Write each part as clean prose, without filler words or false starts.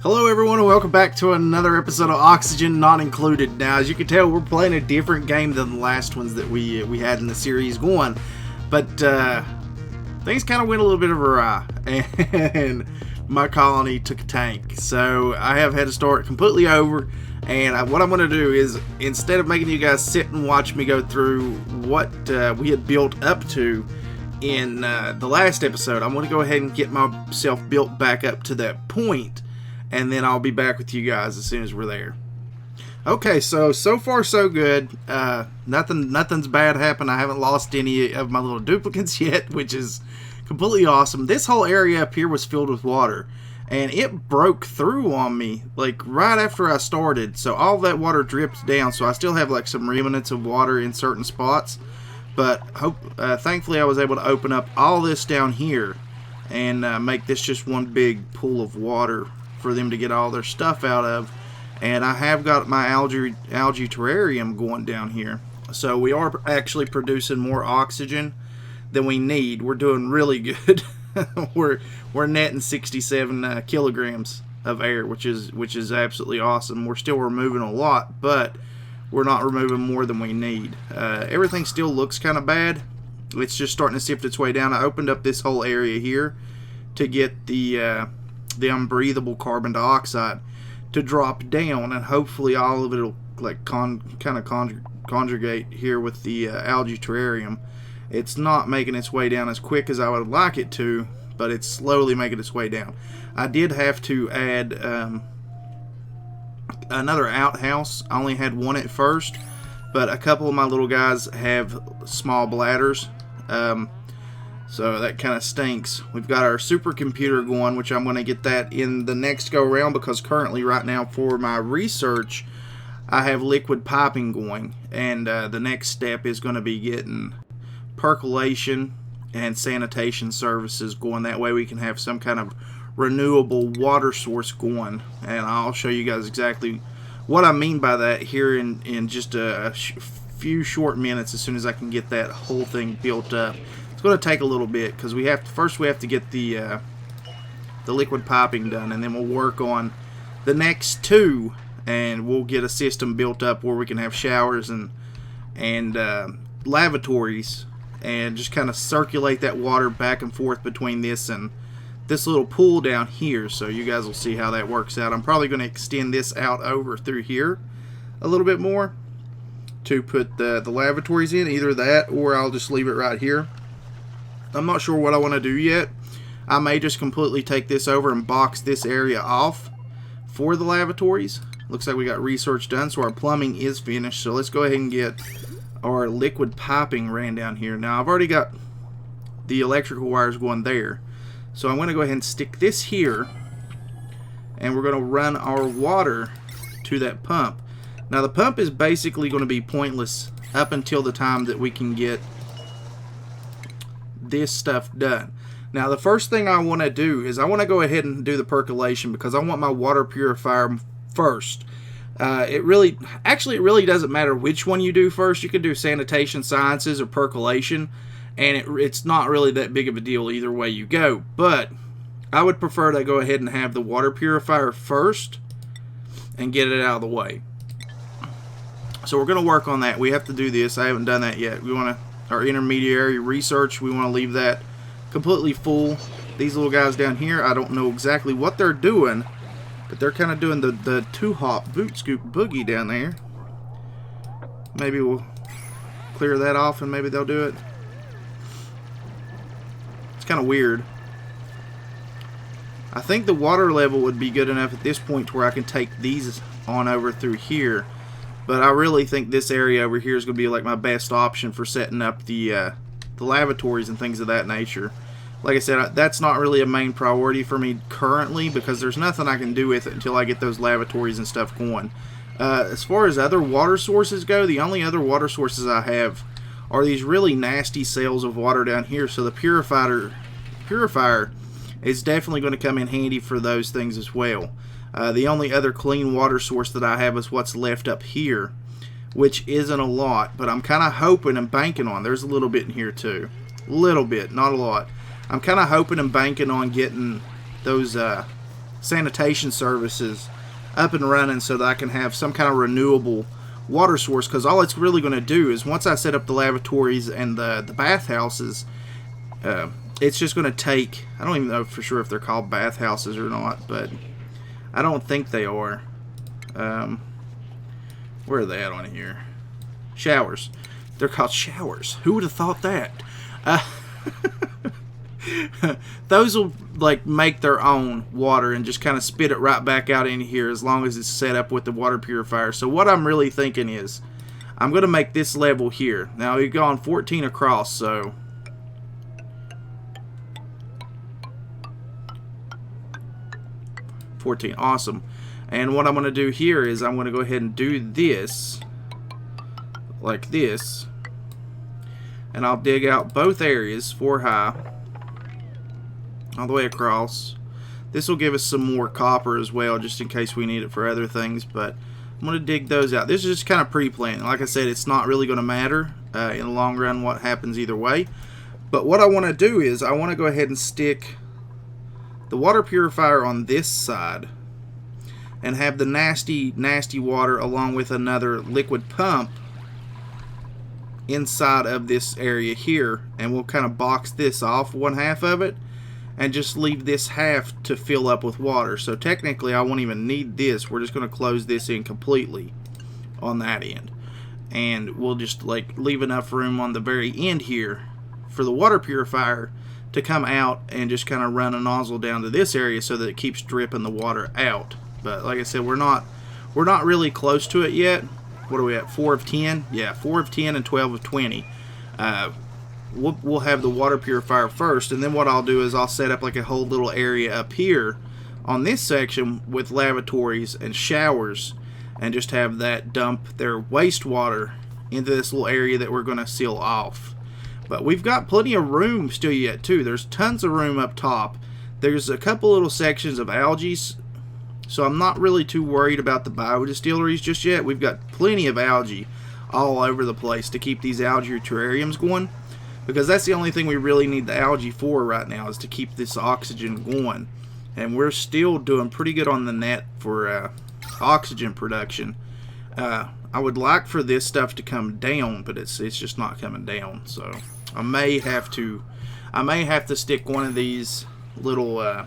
Hello everyone and welcome back to another episode of Oxygen Not Included. Now, as you can tell, we're playing a different game than the last ones that we had in the series going. But things kind of went a little bit awry, and my colony took a tank. So I have had to start completely over, and what I'm going to do is, instead of making you guys sit and watch me go through what we had built up to in the last episode, I'm going to go ahead and get myself built back up to that point. And then I'll be back with you guys as soon as we're there. Okay, so far so good. Nothing's bad happened. I haven't lost any of my little duplicates yet, which is completely awesome. This whole area up here was filled with water, and it broke through on me like right after I started. So all that water dripped down. So I still have like some remnants of water in certain spots, but thankfully I was able to open up all this down here and make this just one big pool of water for them to get all their stuff out of. And I have got my algae terrarium going down here, so we are actually producing more oxygen than we need. We're doing really good. we're netting 67 kilograms of air, which is absolutely awesome. We're still removing a lot, but we're not removing more than we need. Everything still looks kind of bad. It's just starting to sift its way down. I opened up this whole area here to get the unbreathable carbon dioxide to drop down, and hopefully all of it will like kind of conjugate here with the algae terrarium. It's not making its way down as quick as I would like it to, but it's slowly making its way down. I did have to add another outhouse. I only had one at first, but a couple of my little guys have small bladders. So that kind of stinks. We've got our supercomputer going, which I'm going to get that in the next go round, because currently right now for my research I have liquid piping going, and the next step is going to be getting percolation and sanitation services going. That way we can have some kind of renewable water source going, and I'll show you guys exactly what I mean by that here in just a few short minutes, as soon as I can get that whole thing built up. It's going to take a little bit, because we have to get the liquid piping done, and then we'll work on the next two, and we'll get a system built up where we can have showers and lavatories, and just kind of circulate that water back and forth between this and this little pool down here. So you guys will see how that works out. I'm probably going to extend this out over through here a little bit more to put the lavatories in, either that or I'll just leave it right here. I'm not sure what I want to do yet. I may just completely take this over and box this area off for the lavatories. Looks like we got research done, so our plumbing is finished. So let's go ahead and get our liquid piping ran down here. Now I've already got the electrical wires going there, so I'm going to go ahead and stick this here, and we're going to run our water to that pump. Now the pump is basically going to be pointless up until the time that we can get this stuff done. Now the first thing I want to do is I want to go ahead and do the percolation, because I want my water purifier first. It really doesn't matter which one you do first. You could do Sanitation Services or percolation, and it's not really that big of a deal either way you go, but I would prefer to go ahead and have the water purifier first and get it out of the way. So we're going to work on that. We have to do this. I haven't done that yet. We want to, our intermediary research, we want to leave that completely full. These little guys down here, I don't know exactly what they're doing, but they're kind of doing the two-hop boot scoop boogie down there. Maybe we'll clear that off and maybe they'll do it. It's kind of weird. I think the water level would be good enough at this point to where I can take these on over through here. But I really think this area over here is going to be like my best option for setting up the lavatories and things of that nature. Like I said, that's not really a main priority for me currently, because there's nothing I can do with it until I get those lavatories and stuff going. As far as other water sources go, the only other water sources I have are these really nasty cells of water down here. So the purifier is definitely going to come in handy for those things as well. The only other clean water source that I have is what's left up here, which isn't a lot, but I'm kind of hoping and banking on. There's a little bit in here too. A little bit, not a lot. I'm kind of hoping and banking on getting those Sanitation Services up and running so that I can have some kind of renewable water source, because all it's really going to do is once I set up the lavatories and the bathhouses, it's just going to take, I don't even know for sure if they're called bathhouses or not, but I don't think they are. Where are they at on here? Showers. They're called showers. Who would have thought that? Those will like make their own water and just kind of spit it right back out in here as long as it's set up with the water purifier. So what I'm really thinking is I'm going to make this level here. Now we've gone 14 across, so awesome. And what I'm going to do here is I'm going to go ahead and do this like this, and I'll dig out both areas 4 high all the way across. This will give us some more copper as well, just in case we need it for other things, but I'm going to dig those out. This is just kind of pre-planned. Like I said, it's not really going to matter in the long run what happens either way. But what I want to do is I want to go ahead and stick the water purifier on this side and have the nasty water along with another liquid pump inside of this area here, and we'll kind of box this off 1/2 of it and just leave this half to fill up with water. So technically I won't even need this. We're just going to close this in completely on that end, and we'll just like leave enough room on the very end here for the water purifier to come out and just kind of run a nozzle down to this area so that it keeps dripping the water out. But like I said, we're not really close to it yet. What are we at? 4 of 10? Yeah, 4 of 10 and 12 of 20. We'll have the water purifier first, and then what I'll do is I'll set up like a whole little area up here on this section with lavatories and showers, and just have that dump their wastewater into this little area that we're going to seal off. But we've got plenty of room still yet too. There's tons of room up top. There's a couple little sections of algae, so I'm not really too worried about the biodistilleries just yet. We've got plenty of algae all over the place to keep these algae terrariums going, because that's the only thing we really need the algae for right now, is to keep this oxygen going. And we're still doing pretty good on the net for oxygen production. I would like for this stuff to come down, but it's just not coming down. So I may have to stick one of these little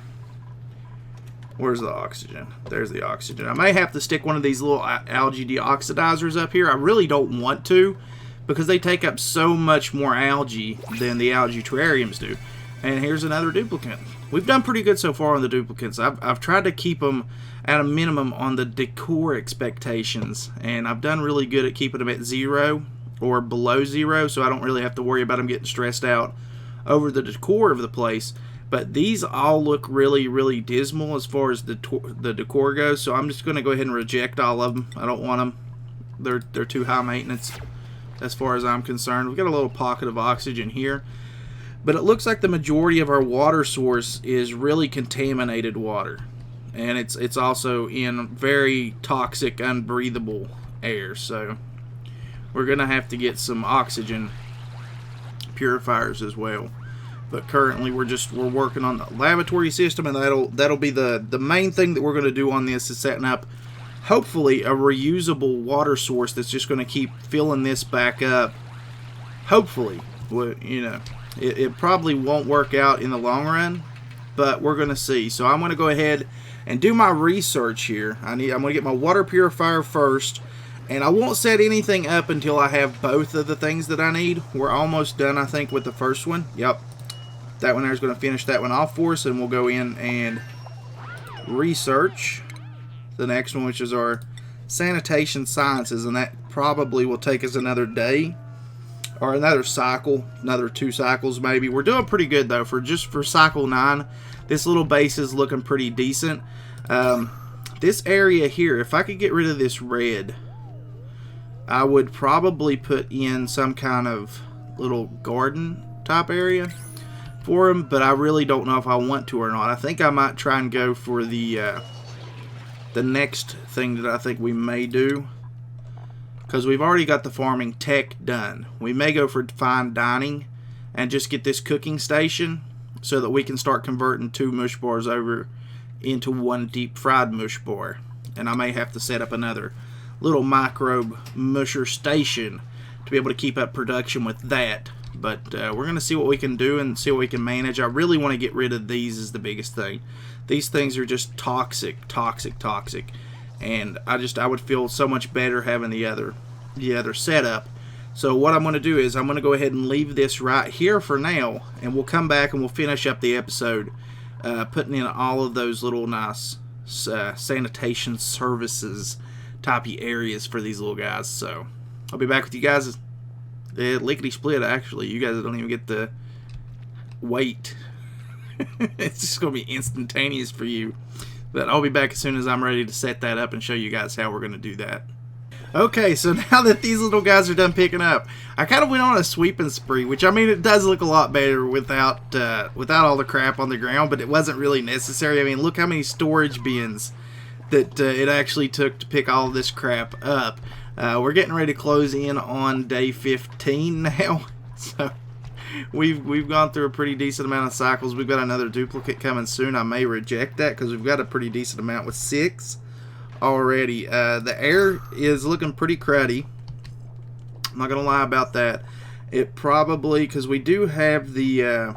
where's the oxygen? There's the oxygen. I may have to stick one of these little algae deoxidizers up here. I really don't want to, because they take up so much more algae than the algae terrariums do. And here's another duplicate. We've done pretty good so far on the duplicates. I've tried to keep them at a minimum on the decor expectations, and I've done really good at keeping them at 0 or below 0, so I don't really have to worry about them getting stressed out over the decor of the place. But these all look really, really dismal as far as the decor goes, so I'm just going to go ahead and reject all of them. I don't want them. They're too high maintenance as far as I'm concerned. We've got a little pocket of oxygen here, but it looks like the majority of our water source is really contaminated water, and it's also in very toxic, unbreathable air. So we're gonna have to get some oxygen purifiers as well. But currently we're working on the lavatory system, and that'll be the main thing that we're going to do on this, is setting up hopefully a reusable water source that's just going to keep filling this back up. Hopefully, you know, it probably won't work out in the long run, but we're going to see. So I'm going to go ahead and do my research here. I'm going to get my water purifier first, and I won't set anything up until I have both of the things that I need. We're almost done, I think, with the first one. Yep. That one there is going to finish that one off for us, and we'll go in and research the next one, which is our Sanitation Sciences, and that probably will take us another day or another cycle, another 2 cycles maybe. We're doing pretty good though for cycle 9. This little base is looking pretty decent. This area here, if I could get rid of this red, I would probably put in some kind of little garden type area for them, but I really don't know if I want to or not. I think I might try and go for the next thing that I think we may do, because we've already got the farming tech done. We may go for fine dining and just get this cooking station so that we can start converting 2 mush bars over into one deep fried mush bar. And I may have to set up another little microbe musher station to be able to keep up production with that. But we're going to see what we can do and see what we can manage. I really want to get rid of these is the biggest thing. These things are just toxic. And I would feel so much better having the other setup. So what I'm going to do is I'm going to go ahead and leave this right here for now, and we'll come back and we'll finish up the episode putting in all of those little nice sanitation services typey areas for these little guys. So I'll be back with you guys lickety split. Actually, you guys don't even get the wait. It's just going to be instantaneous for you. But I'll be back as soon as I'm ready to set that up and show you guys how we're going to do that. Okay, so now that these little guys are done picking up, I kind of went on a sweeping spree, which, I mean, it does look a lot better without all the crap on the ground, but it wasn't really necessary. I mean, look how many storage bins that it actually took to pick all this crap up. We're getting ready to close in on day 15 now, so we've gone through a pretty decent amount of cycles. We've got another duplicate coming soon. I may reject that because we've got a pretty decent amount with 6 already. The air is looking pretty cruddy. I'm not gonna lie about that. It probably, because we do have the air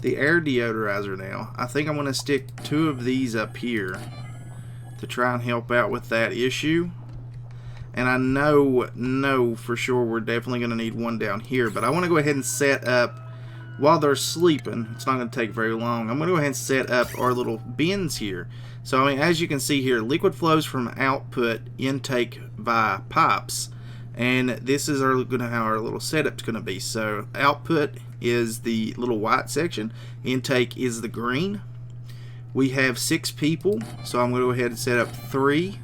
deodorizer now. I think I'm gonna stick 2 of these up here to try and help out with that issue. And I know for sure we're definitely gonna need 1 down here, but I want to go ahead and set up while they're sleeping. It's not going to take very long. I'm going to go ahead and set up our little bins here. So, I mean, as you can see here, liquid flows from output, intake via pipes. And this is how our little setup's going to be. So, output is the little white section. Intake is the green. We have 6 people. So, I'm going to go ahead and set up 3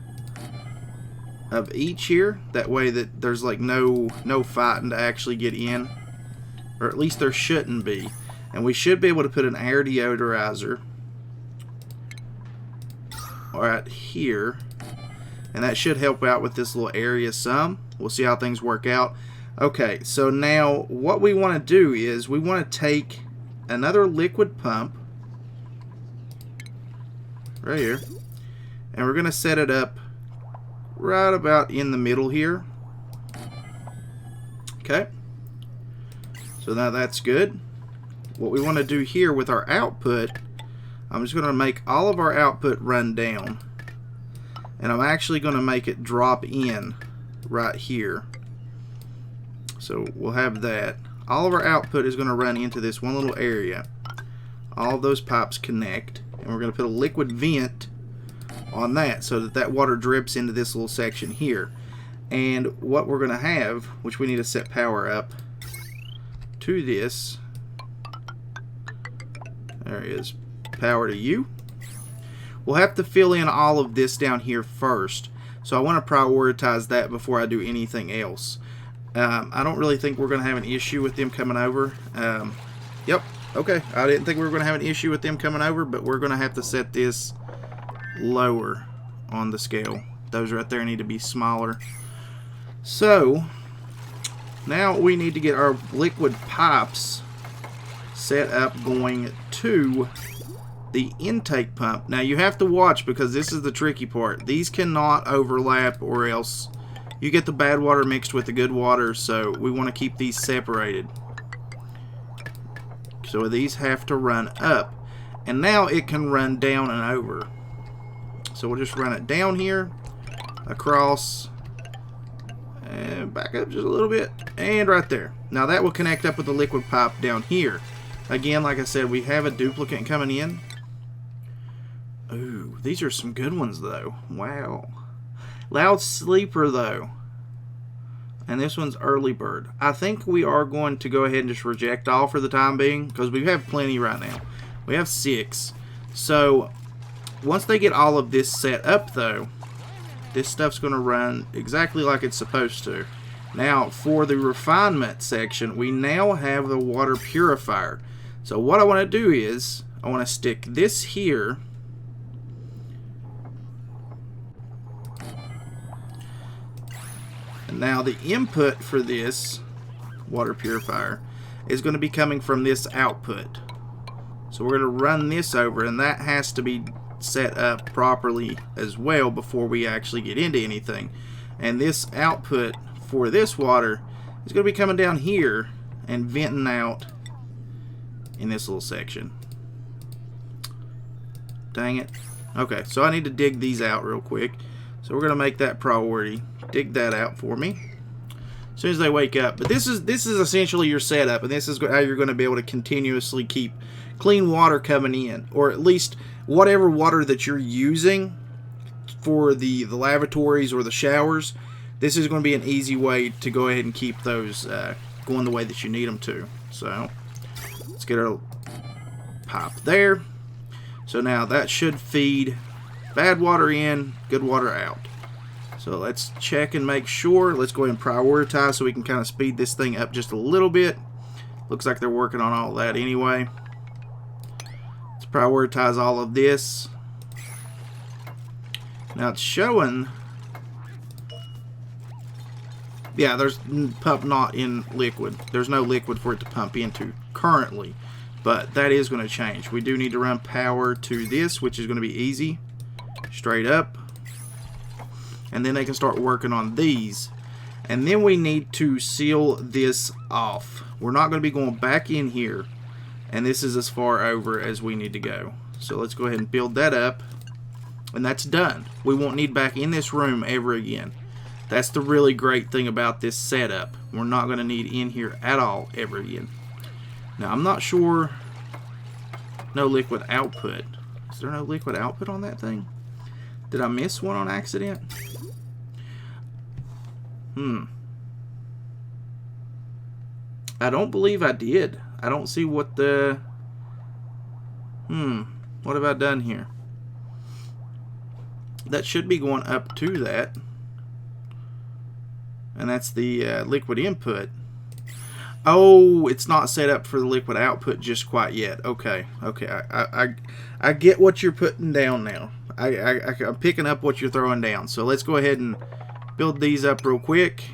of each here. That way that there's like no fighting to actually get in. Or at least there shouldn't be. And we should be able to put an air deodorizer right here. And that should help out with this little area some. We'll see how things work out. Okay, so now what we want to do is we want to take another liquid pump right here. And we're going to set it up right about in the middle here. Okay. So now that's good. What we want to do here with our output, I'm just going to make all of our output run down. And I'm actually going to make it drop in right here. So we'll have that. All of our output is going to run into this one little area. All of those pipes connect. And we're going to put a liquid vent on that so that that water drips into this little section here. And what we're going to have, which we need to set power up to this, there is power to you. We'll have to fill in all of this down here first, so I want to prioritize that before I do anything else. I don't really think we're going to have an issue with them coming over. Yep, okay, I didn't think we were going to have an issue with them coming over, but we're going to have to set this lower on the scale. Those right there need to be smaller. So now we need to get our liquid pipes set up going to the intake pump. Now you have to watch because this is the tricky part. These cannot overlap or else you get the bad water mixed with the good water, so we want to keep these separated. So these have to run up. And now it can run down and over. So we'll just run it down here, across, and back up just a little bit, and right there. Now that will connect up with the liquid pipe down here. Again, like I said, we have a duplicate coming in. Ooh, these are some good ones though. Wow. Loud sleeper though. And this one's early bird. I think we are going to go ahead and just reject all for the time being, because we have plenty right now. We have 6. So once they get all of this set up though, this stuff's going to run exactly like it's supposed to. Now for the refinement section, we now have the water purifier. So what I want to do is I want to stick this here. And now the input for this water purifier is going to be coming from this output. So So we're going to run this over, and that has to be set up properly as well before we actually get into anything. And this output for this water is going to be coming down here and venting out in this little section. Dang it. Okay, so I need to dig these out real quick. So we're going to make that priority. Dig that out for me as soon as they wake up. But this is essentially your setup, and this is how you're going to be able to continuously keep clean water coming in, or at least whatever water that you're using for the lavatories or the showers. This is going to be an easy way to go ahead and keep those going the way that you need them to. So let's get our pipe there. So now that should feed bad water in, good water out. So let's check and make sure. Let's go ahead and prioritize so we can kind of speed this thing up just a little bit. Looks like they're working on all that anyway. Let's prioritize all of this. Now it's showing, yeah, there's pump not in liquid. There's no liquid for it to pump into currently, but that is going to change. We do need to run power to this, which is going to be easy, straight up. And then they can start working on these. And then we need to seal this off. We're not going to be going back in here, and this is as far over as we need to go. So let's go ahead and build that up, and that's done. We won't need back in this room ever again. That's the really great thing about this setup. We're not going to need in here at all ever again. Now I'm not sure. No liquid output. Is there no liquid output on that thing? Did I miss one on accident? I don't believe I did. I don't see what the... What have I done here? That should be going up to that. And that's the liquid input. Oh, it's not set up for the liquid output just quite yet. Okay, okay. I get what you're putting down now. I'm picking up what you're throwing down. So let's go ahead and build these up real quick,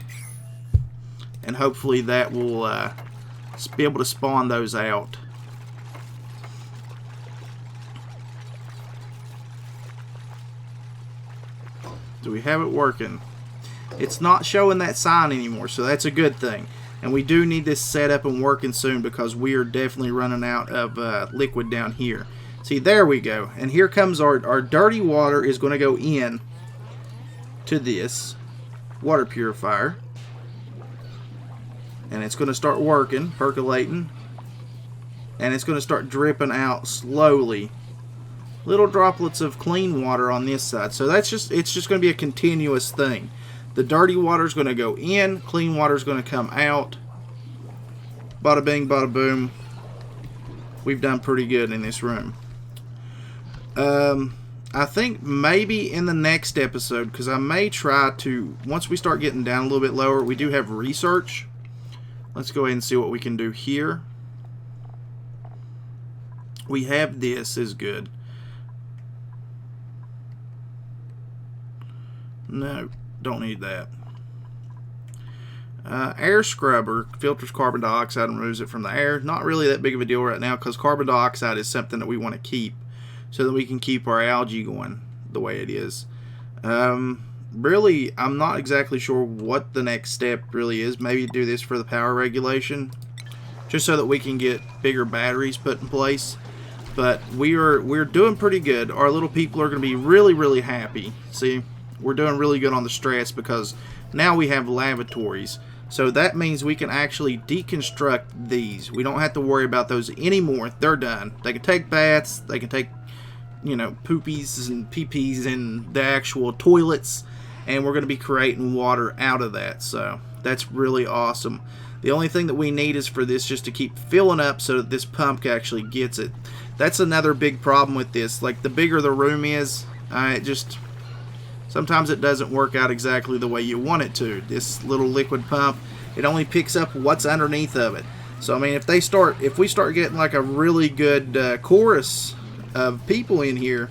and hopefully that will be able to spawn those out. Do we have it working? It's not showing that sign anymore, so that's a good thing. And we do need this set up and working soon, because we are definitely running out of liquid down here. See, there we go. And here comes our dirty water is going to go in to this water purifier. And it's going to start working, percolating. And it's going to start dripping out slowly. Little droplets of clean water on this side. So it's just going to be a continuous thing. The dirty water is going to go in, clean water is going to come out. Bada bing, bada boom. We've done pretty good in this room. I think maybe in the next episode, because I may try to, once we start getting down a little bit lower, we do have research. Let's go ahead and see what we can do here. We have this is good. No, don't need that. Air scrubber filters carbon dioxide and removes it from the air. Not really that big of a deal right now, because carbon dioxide is something that we want to keep so that we can keep our algae going the way it is. Really, I'm not exactly sure what the next step really is. Maybe do this for the power regulation, just so that we can get bigger batteries put in place. But we're doing pretty good. Our little people are going to be really happy. See, we're doing really good on the stress, because now we have lavatories. So that means we can actually deconstruct these. We don't have to worry about those anymore. They're done. They can take baths. They can take, you know, poopies and pee-pees in the actual toilets. And we're going to be creating water out of that. So that's really awesome. The only thing that we need is for this just to keep filling up so that this pump actually gets it. That's another big problem with this. Like, the bigger the room is, sometimes it doesn't work out exactly the way you want it to. This little liquid pump, it only picks up what's underneath of it. So I mean, if we start getting like a really good chorus of people in here,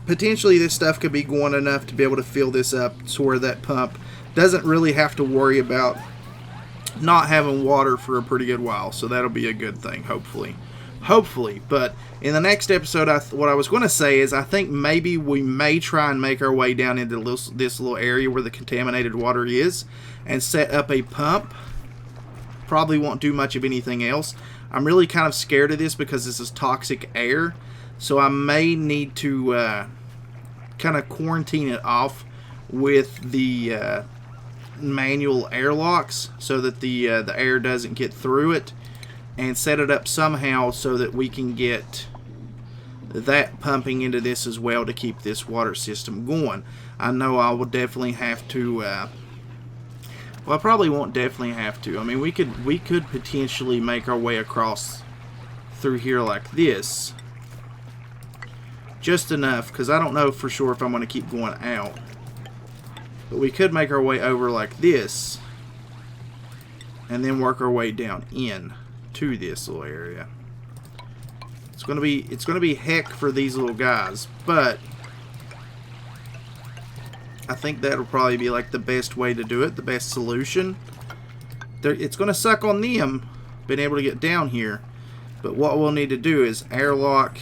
potentially this stuff could be going enough to be able to fill this up to where that pump doesn't really have to worry about not having water for a pretty good while. So that'll be a good thing, hopefully. hopefully. But in the next episode, what I was going to say is I think maybe we may try and make our way down into this little area where the contaminated water is and set up a pump. Probably won't do much of anything else. I'm really kind of scared of this because this is toxic air, so I may need to kind of quarantine it off with the manual airlocks so that the air doesn't get through it, and set it up somehow so that we can get that pumping into this as well to keep this water system going. I know I will definitely have to well, I probably won't definitely have to. I mean, we could potentially make our way across through here like this, just enough, because I don't know for sure if I'm going to keep going out. But we could make our way over like this, and then work our way down in to this little area. It's gonna be heck for these little guys, but I think that'll probably be like the best way to do it, the best solution. It's gonna suck on them being able to get down here, but what we'll need to do is airlock,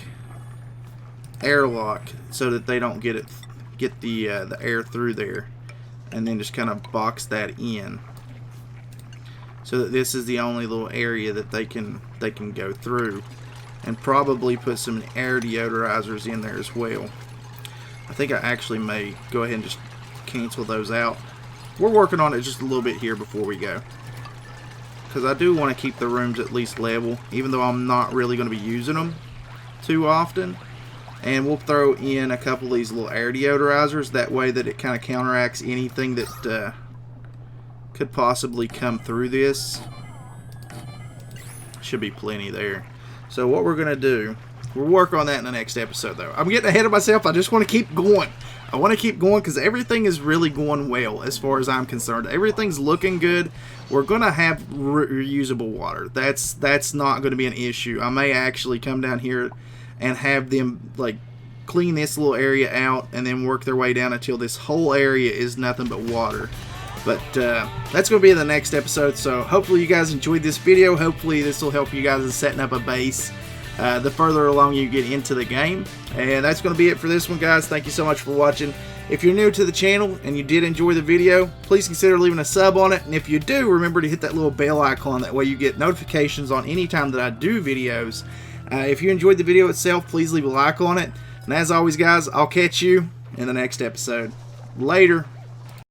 so that they don't get the air through there, and then just kind of box that in, so that this is the only little area that they can go through, and probably put some air deodorizers in there as well. I think I actually may go ahead and just cancel those out. We're working on it just a little bit here before we go, because I do want to keep the rooms at least level, even though I'm not really going to be using them too often. And we'll throw in a couple of these little air deodorizers, that way that it kind of counteracts anything that could possibly come through this. Should be plenty there. So what we're going to do, we'll work on that in the next episode though. I'm getting ahead of myself. I just want to keep going. I want to keep going because everything is really going well as far as I'm concerned. Everything's looking good. We're going to have reusable water. That's not going to be an issue. I may actually come down here and have them like clean this little area out and then work their way down until this whole area is nothing but water. But that's going to be in the next episode. So hopefully you guys enjoyed this video. Hopefully this will help you guys in setting up a base the further along you get into the game. And that's going to be it for this one, guys. Thank you so much for watching. If you're new to the channel and you did enjoy the video, please consider leaving a sub on it. And if you do, remember to hit that little bell icon. That way you get notifications on any time that I do videos. If you enjoyed the video itself, please leave a like on it. And as always, guys, I'll catch you in the next episode. Later.